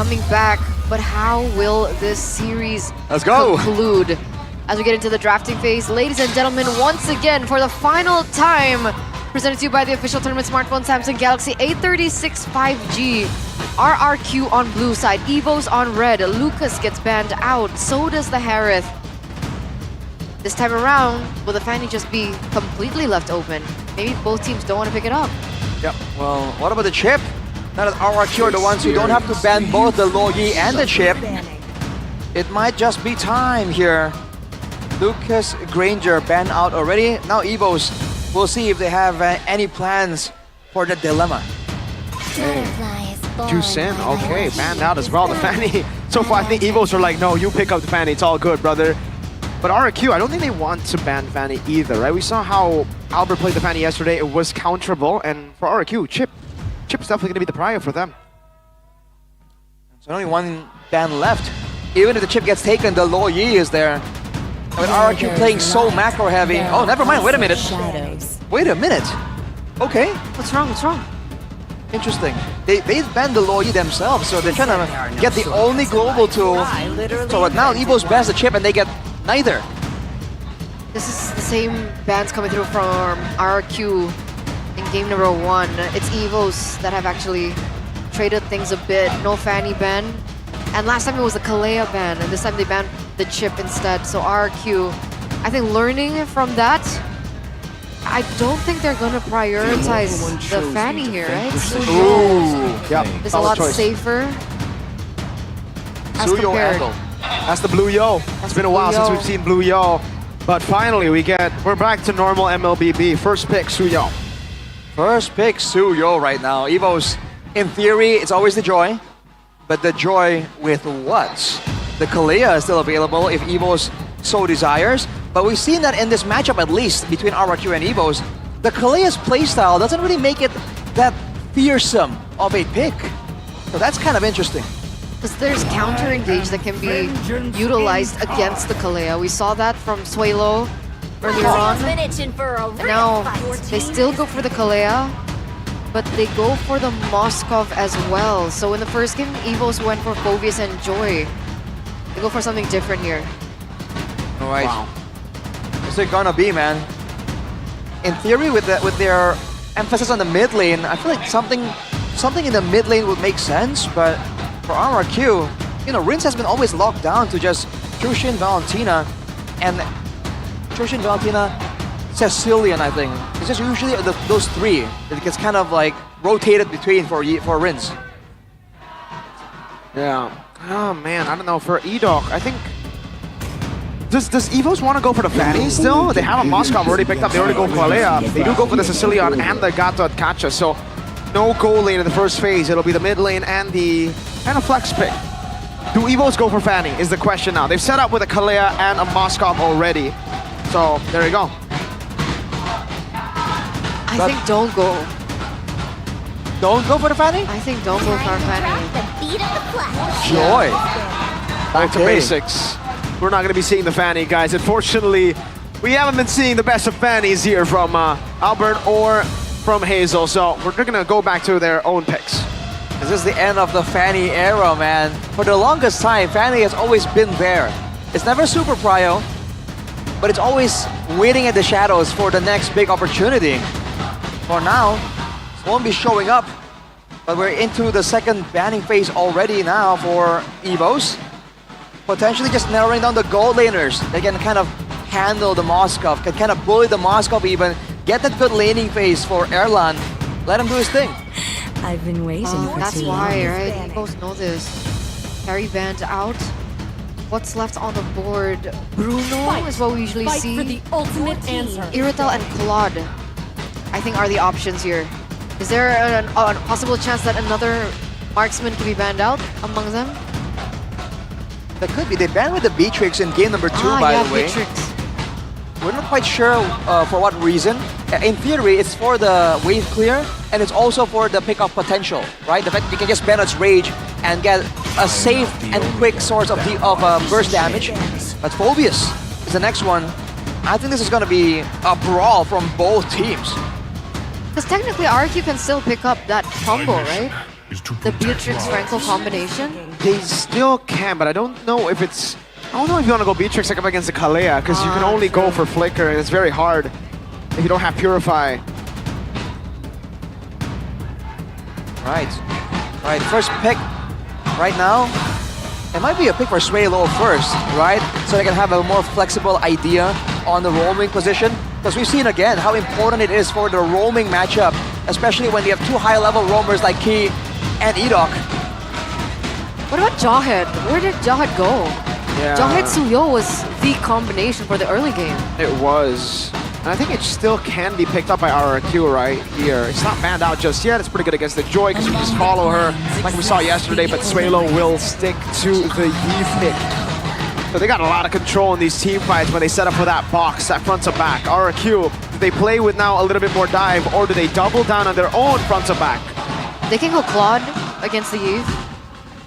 coming back, but how will this series conclude as we get into the drafting phase? Ladies and gentlemen, once again, for the final time, presented to you by the official tournament smartphone Samsung Galaxy A36 5G. RRQ on blue side, EVOS on red. Lucas gets banned out, so does the Harith. This time around, will the Fanny just be completely left open? Maybe both teams don't want to pick it up. Yep, well, what about the chip? Now that RRQ are the ones who don't have to ban both the Logi and the chip, it might just be time here. Lucas Granger banned out already. Now EVOS, we'll see if they have any plans for the dilemma. Jusin, okay, banned out as well, the Fanny. So far, I think EVOS are like, no, you pick up the Fanny, it's all good, brother. But RRQ, I don't think they want to ban Fanny either, right? We saw how Albert played the Fanny yesterday, it was counterable, and for RRQ, Chip's definitely going to be the prior for them. So only one ban left. Even if the chip gets taken, the Lo Yi is there. With RRQ playing so macro heavy. Oh, never mind, wait a minute. Wait a minute. Okay. What's wrong? What's wrong? Interesting. They banned the Lo Yi themselves, so they're trying to get the only global tool. So now EVOS bans the chip and they get neither. This is the same bans coming through from RRQ in game number 1. It's EVOS that have actually traded things a bit. No Fanny ban. And last time it was a Kalea ban, and this time they banned the chip instead. So RRQ, I think learning from that, I don't think they're going to prioritize the Fanny here, right? Ooh, yeah, it's a lot safer as compared. That's the Blue Yo. It's been a while since we've seen Blue Yo. But finally, we're back to normal MLBB. First pick, Suyo. First pick, Suyo right now. EVOS, in theory, it's always the Joy. But the Joy with what? The Kalea is still available if EVOS so desires. But we've seen that in this matchup, at least, between RRQ and EVOS, the Kalea's playstyle doesn't really make it that fearsome of a pick. So that's kind of interesting. Because there's counter engage that can be utilized against the Kalea. We saw that from Suelo earlier on. And now they still go for the Kalea, but they go for the Moskov as well. So in the first game, EVOS went for Phobius and Joy. They go for something different here. Alright. Wow. What's it gonna be, man? In theory, with their emphasis on the mid lane, I feel like something in the mid lane would make sense, but for RRQ, you know, Rins has been always locked down to just Trushin, Valentina, and Trushin, Valentina, Cecilian, I think. It's just usually those three that gets kind of like rotated between for Rins. Yeah. Oh man, I don't know. For Edok, I think... Does EVOS want to go for the Fanny still? They have a Moskov already picked up. They already go for Kalea. They do go for the Sicilian and the Gato at Kacha. So no goal lane in the first phase. It'll be the mid lane and a flex pick. Do EVOS go for Fanny is the question now. They've set up with a Kalea and a Moskov already. So there you go. I think don't go. Don't go for the Fanny? I think don't go for Fanny. Joy. Back to basics. We're not going to be seeing the Fanny, guys. Unfortunately, we haven't been seeing the best of Fannies here from Albert or from Hazel. So we're going to go back to their own picks. This is the end of the Fanny era, man. For the longest time, Fanny has always been there. It's never super prio, but it's always waiting at the shadows for the next big opportunity. For now, it won't be showing up, but we're into the second banning phase already now for EVOS. Potentially just narrowing down the gold laners. They can kind of handle the Moskov, can kind of bully the Moskov even, get that good laning phase for Erlan. Let him do his thing. I've been waiting for that's why, right? EVOS know this. Carry banned out. What's left on the board? Bruno is what we usually see. For the ultimate answer. Irital and Claude, I think, are the options here. Is there a possible chance that another marksman could be banned out among them? That could be. They banned with the Beatrix in game number 2, by the way. Beatrix. We're not quite sure for what reason. In theory, it's for the wave clear, and it's also for the pickup potential, right? The fact that you can just ban its rage and get a safe and quick source of burst damage. But Phobius is the next one. I think this is going to be a brawl from both teams. Because technically RRQ can still pick up that combo, right? the Beatrix Franco combination. They still can, but I don't know if it's... I don't know if you want to go Beatrix like up against the Kalea, because you can only go for Flicker, and it's very hard if you don't have Purify. Right, first pick right now. It might be a pick for Swaylo first, right? So they can have a more flexible idea on the roaming position. Because we've seen again how important it is for the roaming matchup, especially when you have two high-level roamers like Key and Edok. What about Jawhead? Where did Jawhead go? Yeah. Jawhead Suyo was the combination for the early game. It was. And I think it still can be picked up by RRQ right here. It's not banned out just yet. It's pretty good against the Joy because you just follow her like we saw yesterday, but Swaylo will stick to the Yi pick. So they got a lot of control in these team fights when they set up for that box, that front to back. RRQ, do they play with now a little bit more dive, or do they double down on their own front to back? They can go Claude against the Eve.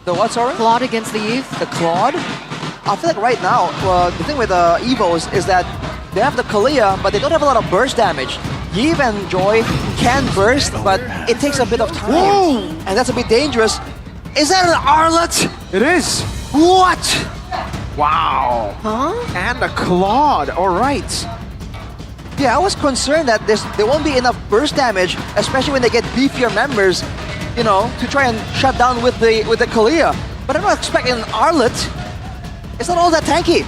The what, sorry? Claude against the Eve. The Claude? I feel like right now, the thing with the EVOS is that they have the Kalea, but they don't have a lot of burst damage. Yves and Joy can burst, but it takes a bit of time. Whoa! And that's a bit dangerous. Is that an Arlet? It is. What? Wow. Huh? And a Claude, all right. Yeah, I was concerned that there won't be enough burst damage, especially when they get beefier members, you know, to try and shut down with the Kalea. But I'm not expecting an Arlet. It's not all that tanky.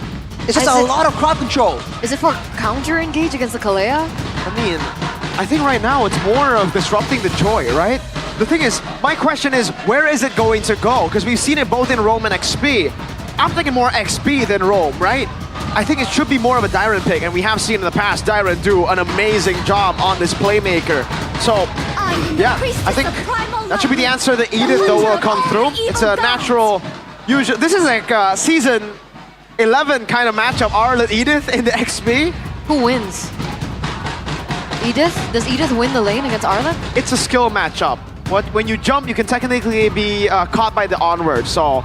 It's just a lot of crowd control. Is it for counter engage against the Kalea? I mean, I think right now it's more of disrupting the Joy, right? The thing is, my question is, where is it going to go? Because we've seen it both in Roam and XP. I'm thinking more XP than Roam, right? I think it should be more of a Dyron pick, and we have seen in the past Dyron do an amazing job on this playmaker. So, yeah, I think that should be the answer. The Edith, though, will come through. It's a natural, usual. This is like season 11 kind of matchup, Arlet Edith in the XP. Who wins? Edith? Does Edith win the lane against Arlet? It's a skill matchup. When you jump, you can technically be caught by the onward. So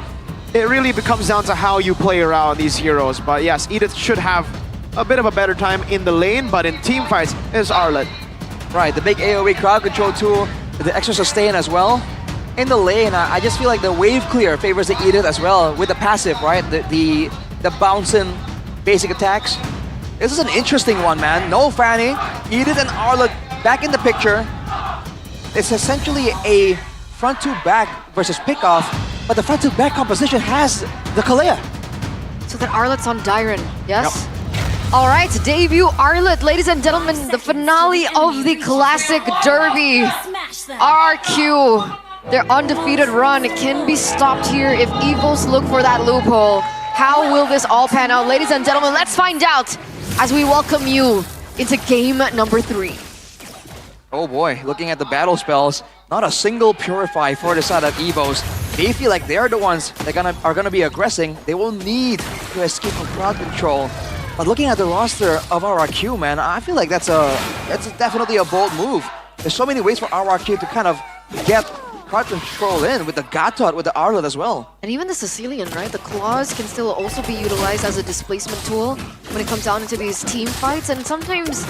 it really comes down to how you play around these heroes. But yes, Edith should have a bit of a better time in the lane, but in team fights, it's Arlet. Right, the big AoE crowd control tool, the extra sustain as well. In the lane, I just feel like the wave clear favors the Edith as well with the passive, right? The bouncing basic attacks. This is an interesting one, man. No Fanny, Edith and Arlet back in the picture. It's essentially a front to back versus pickoff, but the front to back composition has the Kalea. So that Arlet's on Dyron, yes? Yep. All right, debut Arlet, ladies and gentlemen, the finale of the Classic Derby. RRQ, their undefeated run can be stopped here if EVOS look for that loophole. How will this all pan out? Ladies and gentlemen, let's find out as we welcome you into game number 3. Oh boy, looking at the battle spells, not a single Purify for the side of EVOS. They feel like they're the ones that are gonna be aggressing. They will need to escape from crowd control. But looking at the roster of RRQ, man, I feel like that's definitely a bold move. There's so many ways for RRQ to kind of get crowd control in with the Gatot, with the Arlet as well. And even the Sicilian, right? The claws can still also be utilized as a displacement tool when it comes down into these team fights. And sometimes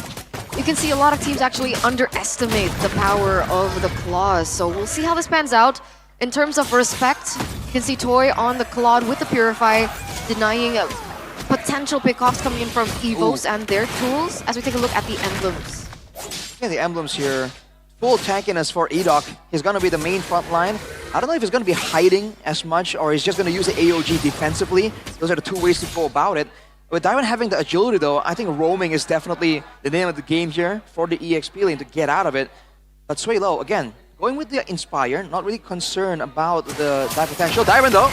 you can see a lot of teams actually underestimate the power of the claws. So we'll see how this pans out. In terms of respect, you can see Toy on the Claude with the Purify, denying potential pickoffs coming in from EVOS and their tools as we take a look at the emblems. Yeah, the emblems here. Full tankiness for Edok. He's going to be the main front line. I don't know if he's going to be hiding as much or he's just going to use the AOG defensively. Those are the two ways to go about it. With Dyron having the agility though, I think roaming is definitely the name of the game here for the EXP lane to get out of it. But Swaylo, again, going with the Inspire, not really concerned about the dive potential. Dyron though.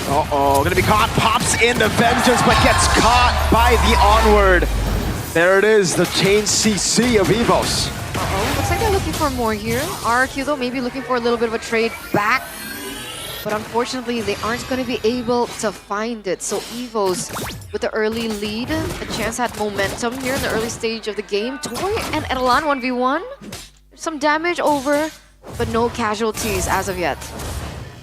Uh-oh, gonna be caught, pops in the Vengeance, but gets caught by the Onward. There it is, the chain CC of EVOS. Uh-oh, looks like they're looking for more here. RRQ though, maybe looking for a little bit of a trade back. But unfortunately, they aren't going to be able to find it. So EVOS with the early lead. The chance had momentum here in the early stage of the game. Toy and Edelan 1v1. Some damage over, but no casualties as of yet.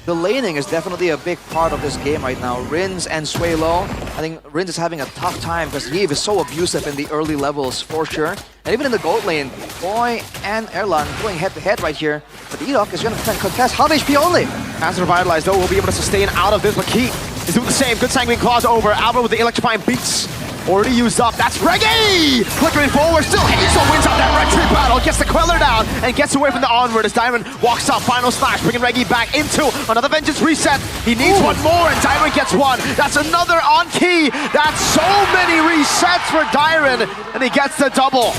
the laning is definitely a big part of this game right now. Rins and Suelo, I think Rins is having a tough time because Yves is so abusive in the early levels for sure. And even in the gold lane, Boy and Erlan going head-to-head right here. But EDOC is going to contest half HP only. As Revitalized, though, will be able to sustain out of this, but Key is doing the same. Good Sanguine Claws over. Albert with the electrifying beats. Already used up. That's Reggae! Flickering forward. Still Hazel wins out that retreat battle. Gets the Queller down and gets away from the onward as Diamond walks up. Final slash, bringing Reggae back into another Vengeance reset. He needs one more and Diamond gets one. That's another on Key. That's so many resets for Diamond and he gets the double.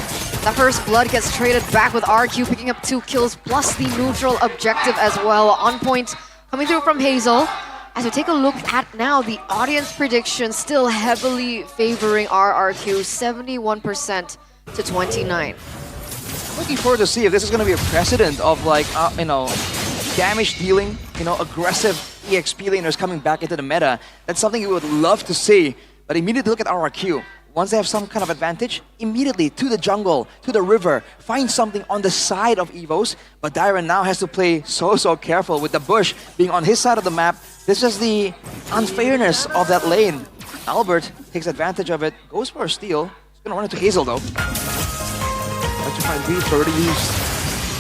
That first blood gets traded back with RRQ picking up 2 kills plus the neutral objective as well. On point coming through from Hazel. As we take a look at now, the audience prediction still heavily favoring RRQ, 71% to 29. I'm looking forward to see if this is going to be a precedent of like, damage dealing, aggressive EXP laners coming back into the meta. That's something we would love to see. But immediately look at RRQ. Once they have some kind of advantage, immediately to the jungle, to the river, find something on the side of EVOS. But Dyron now has to play so careful with the bush being on his side of the map. This is the unfairness of that lane. Albert takes advantage of it, goes for a steal. He's gonna run into Hazel though. Electrifying beats already used.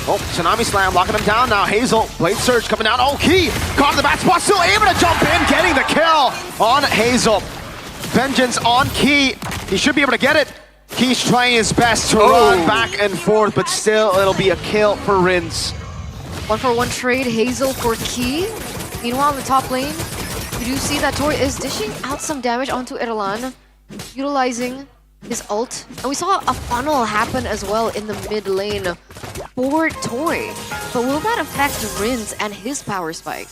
Oh, Tsunami Slam locking him down now. Hazel, Blade Surge coming down. Oh, Key caught in the back spot, still able to jump in, getting the kill on Hazel. Vengeance on Key. He should be able to get it. Key's trying his best to run back and forth, but still it'll be a kill for Rins. 1-for-1 trade, Hazel for Key. Meanwhile, in the top lane, you do see that Toy is dishing out some damage onto Erlan, utilizing his ult. And we saw a funnel happen as well in the mid lane for Toy. But will that affect Rins and his power spike?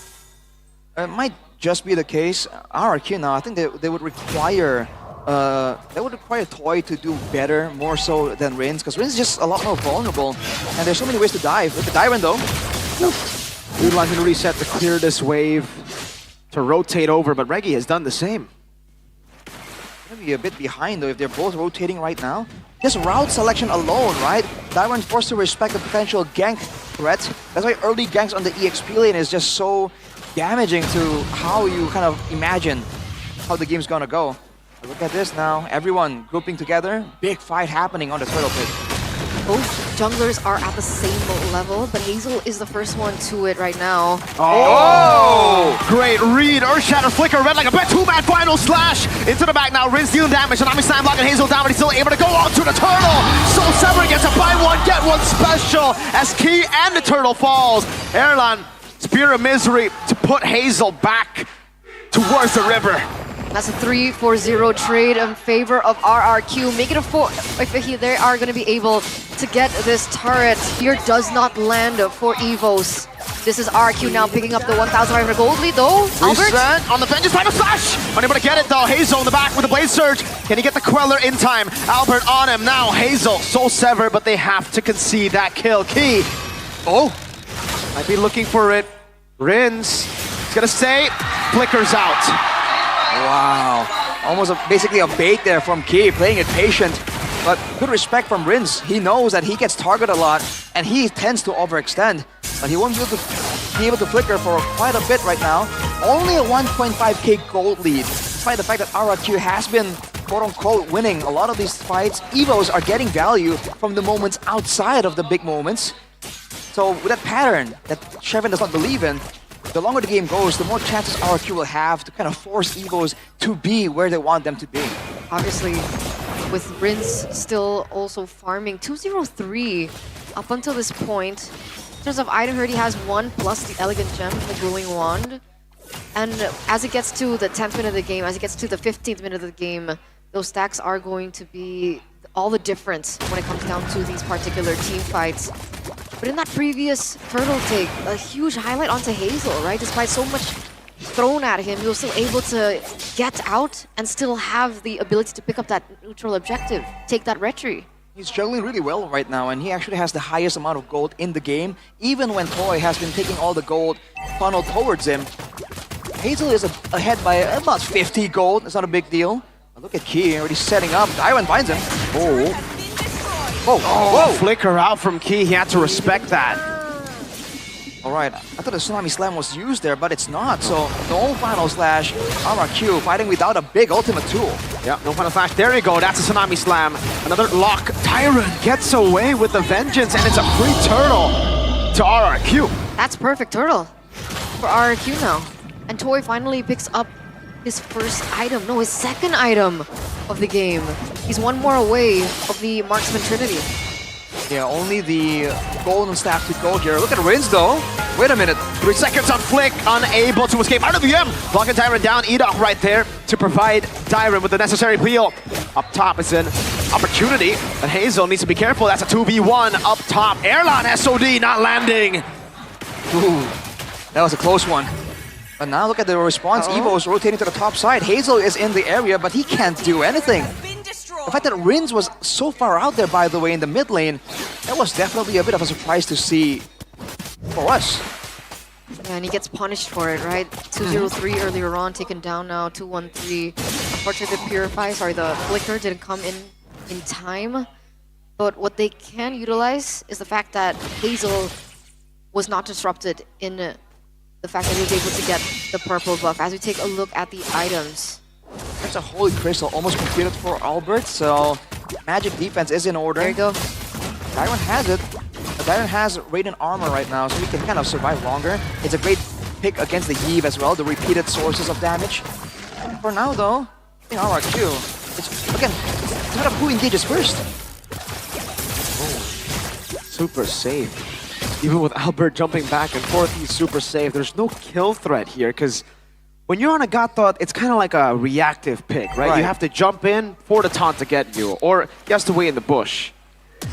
It might just be the case. RRQ now, I think they would require Toy to do better, more so than Rins, because Rins is just a lot more vulnerable, and there's so many ways to dive. With the Dyron though, Utilizing the reset to clear this wave, to rotate over, but Reggie has done the same. Maybe a bit behind though if they're both rotating right now. Just route selection alone, right? Dyron's forced to respect the potential gank threat. That's why early ganks on the EXP lane is just so damaging to how you kind of imagine how the game's gonna go. But look at this now, everyone grouping together, big fight happening on the turtle pit. Both junglers are at the same level, but Hazel is the first one to it right now. Oh! Great read, Earth Shatter Flicker, red like a bet, 2-man final slash! Into the back now, Rins dealing damage, and Tsunami Slam blocking Hazel down, but he's still able to go on to the turtle! Soul Sever gets a buy one, get one special, as Key and the turtle falls. Erlan, Spear of Misery to put Hazel back towards the river. That's a 3-4-0 trade in favor of RRQ. Make it a 4 if they are going to be able to get this turret. Fear does not land for EVOS. This is RRQ now picking up the 1,500 gold lead though. Albert? Reset on the Vengeance final slash! Unable to get it though. Hazel in the back with the Blade Surge. Can he get the Queller in time? Albert on him now. Hazel, Soul Sever, but they have to concede that kill. Key. Oh, might be looking for it. Rins is gonna stay. Flickers out. Wow, almost basically a bait there from Key, playing it patient. But good respect from Rins. He knows that he gets targeted a lot, and he tends to overextend. But he won't be able to flicker for quite a bit right now. Only a 1.5k gold lead, despite the fact that RRQ has been quote-unquote winning a lot of these fights. EVOs are getting value from the moments outside of the big moments. So with that pattern that Shevin does not believe in, the longer the game goes, the more chances RRQ will have to kind of force EVOs to be where they want them to be. Obviously, with Rins still also farming 203 up until this point. In terms of item herd, he has 1 plus the Elegant Gem, the Glowing Wand. And as it gets to the 10th minute of the game, as it gets to the 15th minute of the game, those stacks are going to be all the difference when it comes down to these particular team fights. But in that previous turtle take, a huge highlight onto Hazel, right? Despite so much thrown at him, he was still able to get out and still have the ability to pick up that neutral objective, take that retry. He's juggling really well right now, and he actually has the highest amount of gold in the game, even when Toy has been taking all the gold funneled towards him. Hazel is ahead by about 50 gold, it's not a big deal. But look at Key already setting up, Dyron finds him. Whoa, flicker out from Key, he had to respect that. Alright, I thought the Tsunami Slam was used there, but it's not. So, no Final Slash. RRQ fighting without a big ultimate tool. Yeah, no Final Flash. There you go. That's a Tsunami Slam. Another lock. Tyron gets away with the vengeance, and it's a free turtle to RRQ. That's perfect turtle for RRQ now. And Toy finally picks up his first item, no, his second item of the game. He's one more away of the Marksman Trinity. Yeah, only the golden staff to go here. Look at Rins though. Wait a minute. 3 seconds on Flick, unable to escape out of the M. Blocking Tyron down. EDOC right there to provide Tyron with the necessary peel. Up top is an opportunity, but Hazel needs to be careful. That's a 2v1 up top. Erlan SOD not landing. Ooh, that was a close one. But now look at the response. EVOS rotating to the top side. Hazel is in the area, but he can't do anything. The fact that Rins was so far out there, by the way, in the mid lane, that was definitely a bit of a surprise to see for us. Yeah, and he gets punished for it, right? 203 earlier on, taken down now, 213. Unfortunately, the Flicker didn't come in time. But what they can utilize is the fact that Hazel was not disrupted in the fact that he was able to get the purple buff. As we take a look at the items. There's a Holy Crystal almost completed for Albert, so magic defense is in order. There you go. Dyron has it. Dyron has Radiant Armor right now, so he can kind of survive longer. It's a great pick against the Eve as well, the repeated sources of damage. For now though, I think RRQ, it's a matter of who engages first. Super safe. Even with Albert jumping back and forth, he's super safe. There's no kill threat here, because when you're on a Gatot, it's kind of like a reactive pick, right? You have to jump in for the taunt to get you, or he has to wait in the bush.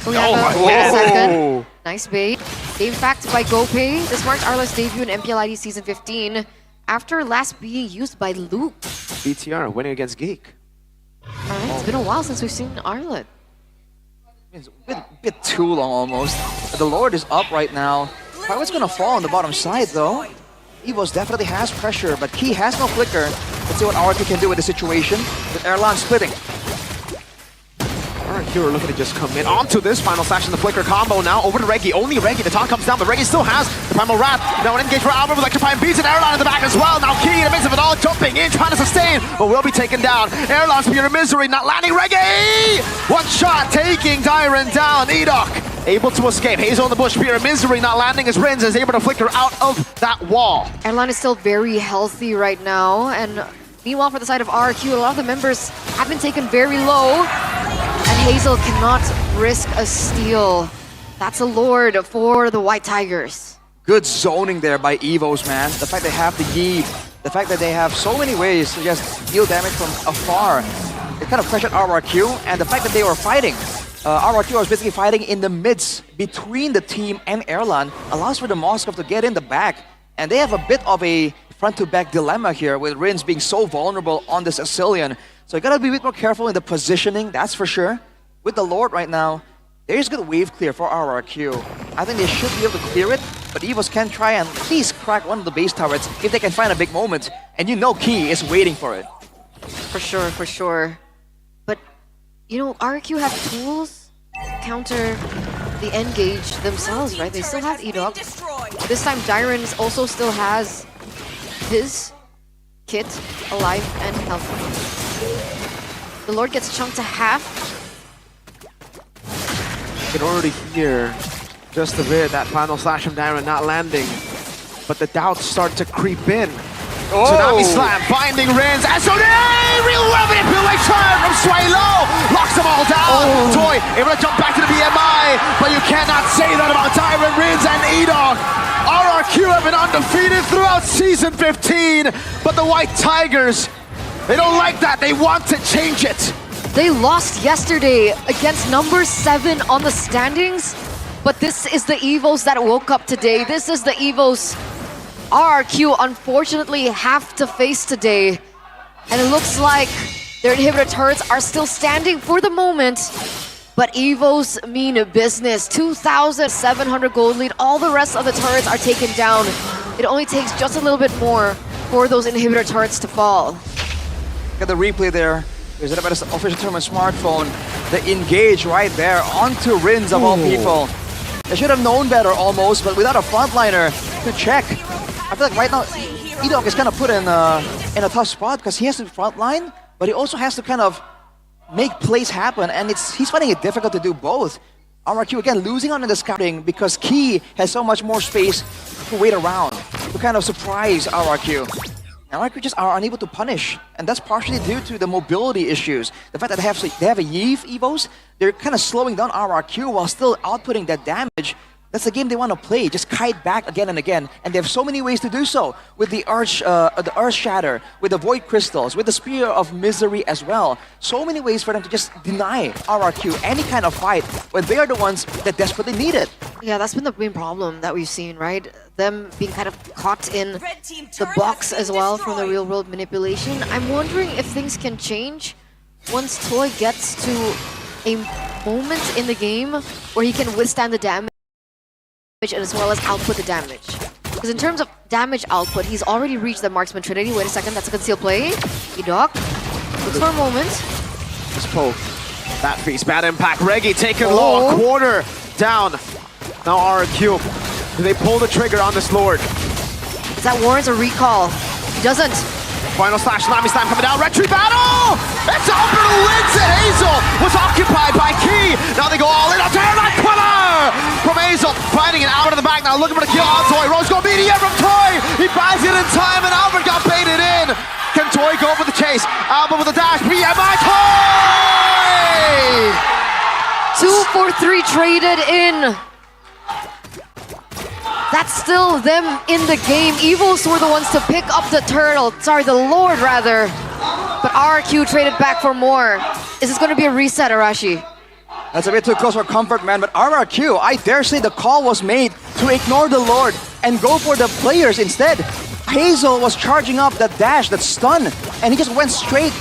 We have a second. Nice bait. Game fact by GoPay. This marks Arla's debut in MPL ID Season 15 after last being used by Luke. BTR winning against Geek. Alright, it's been a while since we've seen Arla. It's a bit too long almost. The Lord is up right now. Pirate's gonna fall on the bottom side though. EVOS definitely has pressure, but Key has no flicker. Let's see what RRQ can do with the situation with Erlan splitting. RRQ are looking to just come in onto this Final Slash and the flicker combo now over to Reggie. Only Reggie. The taunt comes down, but Reggie still has the Primal Wrath. Now an engage for Albert with Electrifying Beats and Erlan in the back as well. Now Key in the midst of it all, jumping in, trying to sustain, but will be taken down. Erlan Spear of Misery not landing. Reggie! One shot taking Dyron down. EDOC able to escape. Hazel in the bush. Spear of Misery not landing as Rins is able to flicker out of that wall. Erlan is still very healthy right now, and meanwhile for the side of RRQ, a lot of the members have been taken very low. And Hazel cannot risk a steal. That's a Lord for the White Tigers. Good zoning there by EVOS, man. The fact they have the Eve, the fact that they have so many ways to just deal damage from afar. It kind of pressured RRQ, and the fact that they were fighting. RRQ was basically fighting in the midst between the team and Erlan, allows for the Moskov to get in the back. And they have a bit of a front-to-back dilemma here with Rins being so vulnerable on the Sicilian. So you gotta be a bit more careful in the positioning, that's for sure. With the Lord right now, there's good wave clear for RRQ. I think they should be able to clear it, but EVOS can try and at least crack one of the base turrets if they can find a big moment. And you know Key is waiting for it. For sure, for sure. But, you know, RRQ have tools to counter the engage themselves, right? They still have EDOC. This time Dyron also still has his kit alive and healthy. The Lord gets chunked to half. You can already hear just a bit that Final Slash from Dyron not landing, but the doubts start to creep in. Tsunami Slam, binding Rins, SOD! Real manipulation from Swaylo! Locks them all down! Toy able to jump back to the BMI, but you cannot say that about Dyron, Rins, and EDOC! RRQ have been undefeated throughout Season 15, but the White Tigers, they don't like that, they want to change it! They lost yesterday against number 7 on the standings, but this is the EVOS that woke up today. This is the EVOS RRQ unfortunately have to face today. And it looks like their inhibitor turrets are still standing for the moment, but EVOS mean business. 2,700 gold lead, all the rest of the turrets are taken down. It only takes just a little bit more for those inhibitor turrets to fall. Got the replay there. There's an official tournament smartphone. The engage right there onto Rins of all people. They should have known better almost, but without a frontliner to check. I feel like right now, EVOS is kind of put in a tough spot because he has to frontline, but he also has to kind of make plays happen, and he's finding it difficult to do both. RRQ again losing on in the scouting because Key has so much more space to wait around to kind of surprise RRQ. And RRQ just are unable to punish, and that's partially due to the mobility issues. The fact that they have a EVOS, they're kind of slowing down RRQ while still outputting that damage. That's the game they want to play, just kite back again and again. And they have so many ways to do so. With the Earth Shatter, with the Void Crystals, with the Spear of Misery as well. So many ways for them to just deny RRQ any kind of fight when they are the ones that desperately need it. Yeah, that's been the main problem that we've seen, right? Them being kind of caught in the box as well from the real-world manipulation. I'm wondering if things can change once Toy gets to a moment in the game where he can withstand the damage and as well as output the damage. Because in terms of damage output, he's already reached the Marksman Trinity. Wait a second, that's a concealed play. EDOC looks for a moment. Just poke. That piece, bad impact. Reggie taking low, a quarter down. Now RRQ. Do they pull the trigger on this Lord? Does that warrant a recall? He doesn't. Final slash, Tsunami Slam coming down. Retry battle! It's Albert who wins it! Hazel was occupied by Key. Now they go all in. A Terrorline Killer from Hazel. Finding it out of the back now, looking for the kill on Toy. Rose gonna beat it from Toy. He buys it in time, and Albert got baited in. Can Toy go for the chase? Albert with a dash. BMI Toy! 2 for 3 traded in. That's still them in the game. EVOS were the ones to pick up the the Lord rather. But RRQ traded back for more. Is this going to be a reset, Arashi? That's a bit too close for comfort, man. But RRQ, I dare say the call was made to ignore the Lord and go for the players instead. Hazel was charging up that dash, that stun, and he just went straight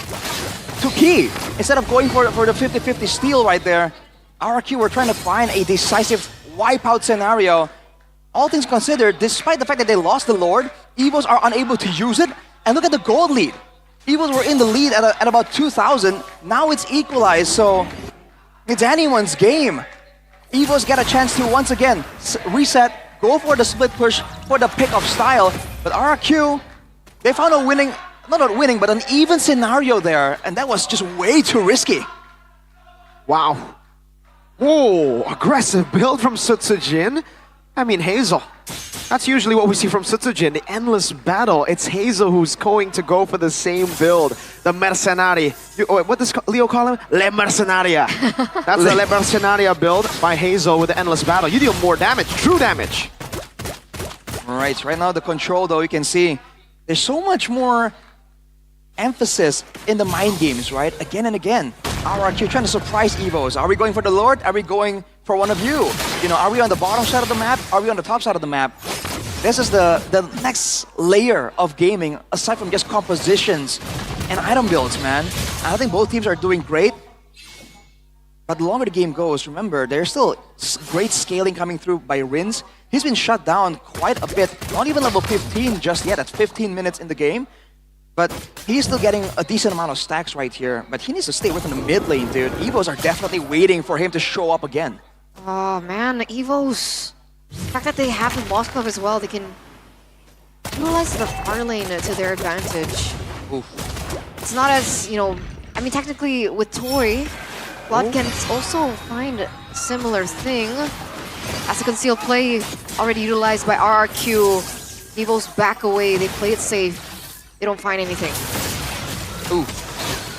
to Key. Instead of going for the 50-50 steal right there, RRQ were trying to find a decisive wipeout scenario. All things considered, despite the fact that they lost the Lord, EVOS are unable to use it. And look at the gold lead. EVOS were in the lead at about 2,000. Now it's equalized, so it's anyone's game. EVOS get a chance to once again reset, go for the split push for the pick of style. But RRQ, they found a winning, not winning, but an even scenario there. And that was just way too risky. Wow. Whoa, aggressive build from Sutsujin. I mean, Hazel. That's usually what we see from Sutsujin, the endless battle. It's Hazel who's going to go for the same build, the Mercenari. What does Leo call him? Le Mercenaria. That's the Le Mercenaria build by Hazel with the endless battle. You deal more damage, true damage. Right now the control though, you can see there's so much more emphasis in the mind games, right? Again and again. RRQ trying to surprise EVOS. Are we going for the Lord? Are we going for one of you? You know, are we on the bottom side of the map? Are we on the top side of the map? This is the next layer of gaming, aside from just compositions and item builds, man. I think both teams are doing great. But the longer the game goes, remember, there's still great scaling coming through by Rins. He's been shut down quite a bit. Not even level 15 just yet. That's 15 minutes in the game. But he's still getting a decent amount of stacks right here. But he needs to stay within the mid lane, dude. EVOS are definitely waiting for him to show up again. Oh man, EVOS. The fact that they have the Moskov as well, they can utilize the far lane to their advantage. Oof. It's not as, you know, I mean technically with Toy, Blood can also find a similar thing. As a concealed play already utilized by RRQ. EVOS back away, they play it safe. They don't find anything. Ooh,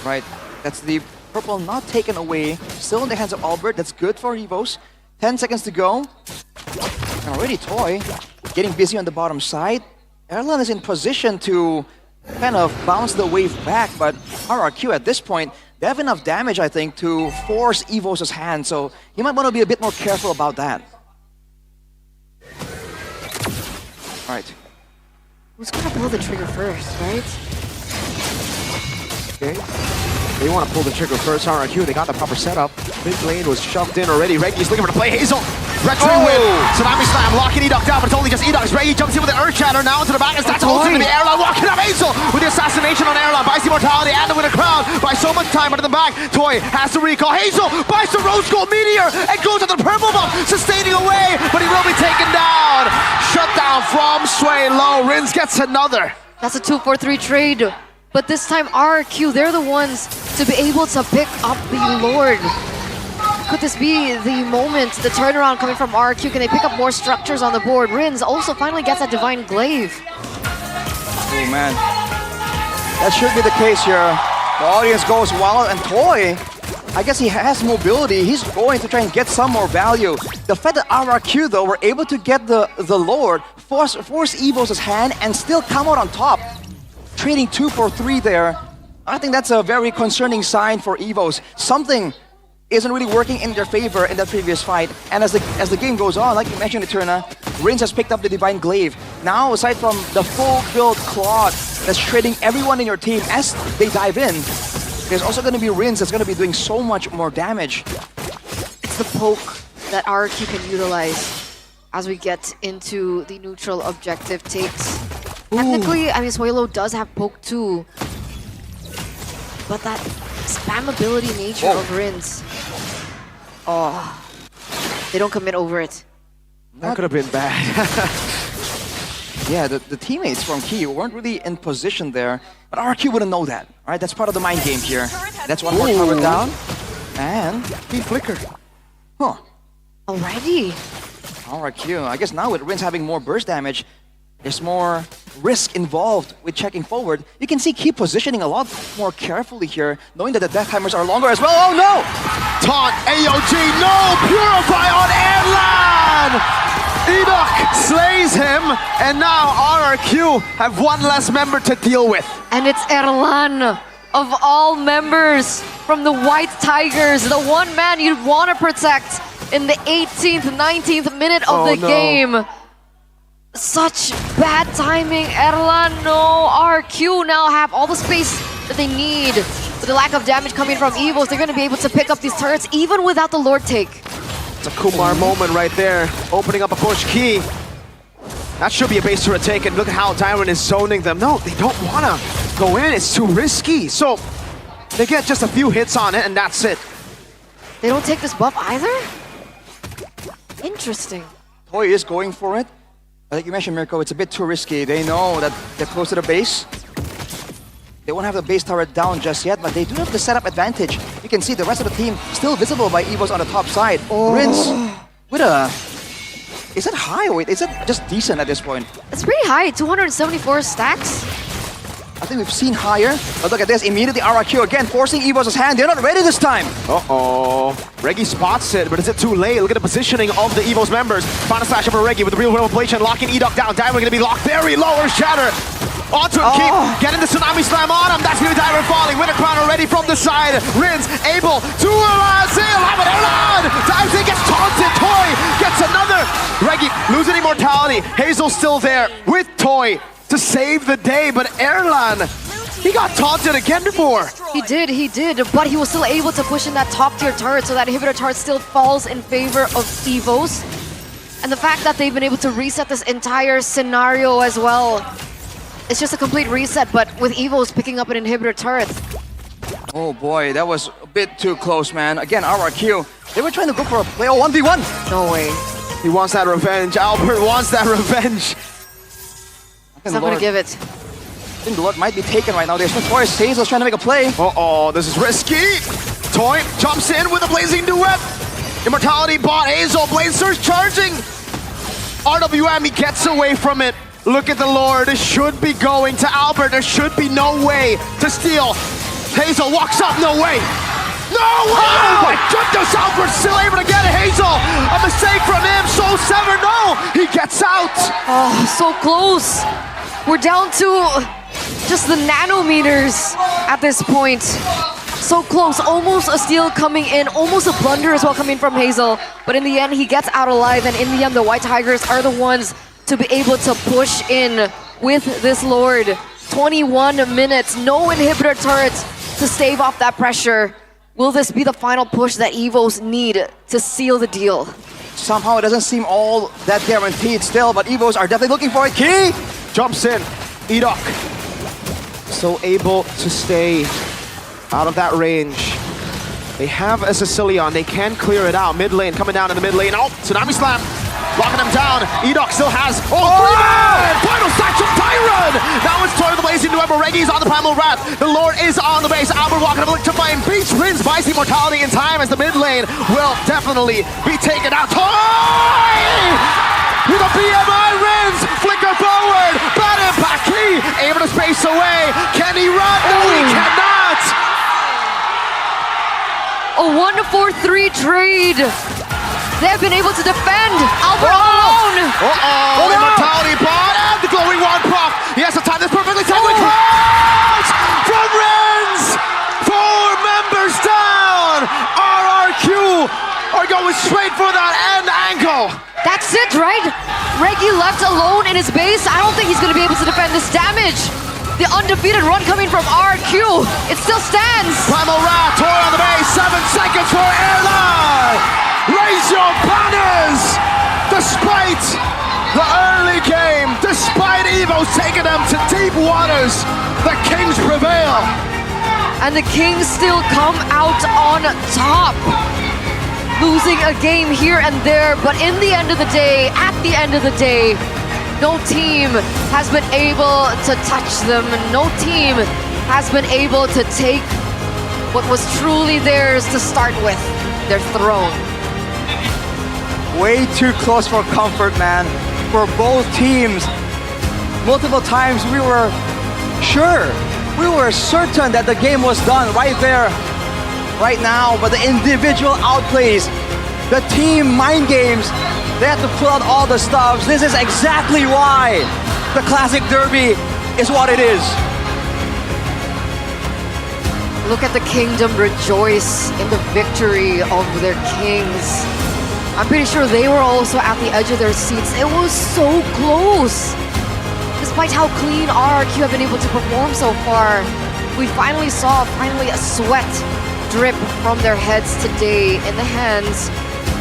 right. That's the purple not taken away. Still in the hands of Albert. That's good for EVOS. 10 seconds to go. And already Toy getting busy on the bottom side. Erlan is in position to kind of bounce the wave back, but RRQ at this point, they have enough damage, I think, to force EVOS' hand. So you might want to be a bit more careful about that. All right. Who's gonna pull the trigger first, right? Okay. They want to pull the trigger first. RRQ, they got the proper setup. Mid lane was shoved in already. Reggie's looking for the play. Hazel Retro win. Tsunami Slam, locking Edok down, but it's only just Edok. Reggie jumps in with an Earth Shatter now into the back, and that's also into the Airline, walking up Hazel with the assassination on Airline, buys the Immortality and the Winner Crown by so much time, but in the back, Toy has to recall. Hazel buys the Rose Gold Meteor and goes to the purple buff, sustaining away, but he will be taken down. Shut down from Sway Low. Rins gets another. That's a 2-4-3 trade. But this time RRQ, they're the ones to be able to pick up the Lord. Could this be the moment, the turnaround coming from RRQ? Can they pick up more structures on the board? Rins also finally gets that Divine Glaive. Oh man, that should be the case here. The audience goes wild, and Toy, I guess he has mobility. He's going to try and get some more value. The fact that RRQ though were able to get the Lord, force EVOS' hand, and still come out on top, trading 2 for 3 there. I think that's a very concerning sign for EVOS. Something isn't really working in their favor in that previous fight. And as the game goes on, like you mentioned, Eterna, Rins has picked up the Divine Glaive. Now, aside from the full build Claude that's trading everyone in your team as they dive in, there's also going to be Rins that's going to be doing so much more damage. It's the poke that RRQ can utilize as we get into the neutral objective takes. Technically, I mean, Swalo does have poke too, but that spammability nature of Rins, they don't commit over it. That could have been bad. Yeah, the teammates from Key weren't really in position there, but RRQ wouldn't know that. All right, that's part of the mind game here. That's one more cover down, and He flickered. huh. Alrighty. RRQ, I guess now with Rins having more burst damage, there's more risk involved with checking forward. You can see Key positioning a lot more carefully here, knowing that the death timers are longer as well. Oh no! Taunt, AOG, no! Purify on Airlan! Edok slays him, and now RRQ have one less member to deal with. And it's Erlan, of all members from the White Tigers, the one man you'd want to protect in the 18th, 19th minute of the game. Such bad timing, Erlan. No, RRQ now have all the space that they need. With the lack of damage coming from EVOS, they're going to be able to pick up these turrets even without the Lord take. It's a Kumar moment right there, opening up a push. Key. That should be a base turret take, and look at how Tyron is zoning them. No, they don't want to go in. It's too risky. So they get just a few hits on it, and that's it. They don't take this buff either? Interesting. Toy is going for it. Like you mentioned, Mirko, it's a bit too risky. They know that they're close to the base. They won't have the base turret down just yet, but they do have the setup advantage. You can see the rest of the team still visible by EVOS on the top side. Rins with a... Is it high or is it just decent at this point? It's pretty high, 274 stacks. I think we've seen higher, but look at this, immediately RRQ again forcing EVOS' hand. They're not ready this time. Reggie spots it, but is it too late? Look at the positioning of the EVOS members. Final slash over Reggie with the real revelation, locking Edok down. Diamond going to be locked very low, or Shatter. Onto him, Keep getting the Tsunami Slam on him. That's going to be Diamond falling. Winter Crown already from the side. Rins able to seal. Have it Erlan! Dives in, gets taunted. Toy gets another. Reggie losing immortality. Hazel still there with Toy to save the day, but Erlan, he got taunted again before. He did, but he was still able to push in that top tier turret, so that inhibitor turret still falls in favor of EVOS. And the fact that they've been able to reset this entire scenario as well, it's just a complete reset, but with EVOS picking up an inhibitor turret. Oh boy, that was a bit too close, man. Again, RRQ, they were trying to go for a play 1v1. No way. He wants that revenge. Albert wants that revenge. He's not gonna give it. I think the Lord might be taken right now. There's no choice. Hazel's trying to make a play. This is risky. Toy jumps in with a blazing duet. Immortality bot, Hazel, Blade Surge charging. RWM, he gets away from it. Look at the Lord. It should be going to Albert. There should be no way to steal. Hazel walks up, no way. No way! Oh my goodness, Albert still able to get it. Hazel, a mistake from him. Soul Sever, no! He gets out. Oh, so close. We're down to just the nanometers at this point. So close, almost a steal coming in, almost a blunder as well coming from Hazel. But in the end, he gets out alive, and in the end, the White Tigers are the ones to be able to push in with this Lord. 21 minutes, no inhibitor turrets to stave off that pressure. Will this be the final push that EVOS need to seal the deal? somehow it doesn't seem all that guaranteed still, but EVOS are definitely looking for a key. Jumps in. EDOC still able to stay out of that range. They have a Sicilian. They can clear it out. Mid lane, coming down in the mid lane. Oh, Tsunami Slam. Locking him down. EDOC still has... three-man! Final stack from Tyron! Now it's Toy the Blazing New Ember. Reggie's on the Primal Wrath. The Lord is on the base. Albert walking up to find Beach Prince. Vice Immortality in time as the mid lane will definitely be taken out. Toy! With a BMI wins! Flicker forward! Bad impact key! Able to space away. Can he run? No, he cannot! A 1-4-3 trade. They have been able to defend. Albert alone. Immortality bot and the glowing wand proc. He has to time this perfectly. Tangling clouds from Renz. 4 members down. RRQ are going straight for that end angle. That's it, right? Reggie left alone in his base. I don't think he's going to be able to defend this damage. The undefeated run coming from RRQ. It still stands. Primal Wrath, Toy on the base. 7 seconds for airline. Raise your banners! Despite the early game, despite EVOS taking them to deep waters, the Kings prevail. And the Kings still come out on top. Losing a game here and there, but in the end of the day, at the end of the day, no team has been able to touch them. No team has been able to take what was truly theirs to start with, their throne. Way too close for comfort, man. For both teams. Multiple times we were certain that the game was done right there, right now, but the individual outplays, the team mind games, they have to pull out all the stops. This is exactly why the Classic Derby is what it is. Look at the Kingdom rejoice in the victory of their kings. I'm pretty sure they were also at the edge of their seats. It was so close. Despite how clean RRQ have been able to perform so far, we finally saw a sweat drip from their heads today in the hands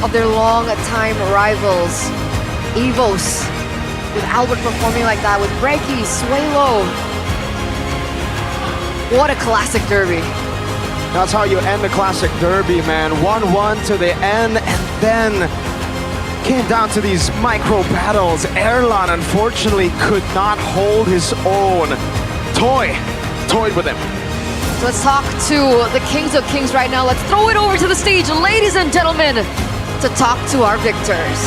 of their long-time rivals, EVOS. With Albert performing like that, with Reggie, Swalo. What a classic derby. That's how you end the Classic Derby, man. 1-1 to the end, and then came down to these micro battles. Erlan, unfortunately, could not hold his own. Toyed with him. So let's talk to the Kings of Kings right now. Let's throw it over to the stage, ladies and gentlemen, to talk to our victors.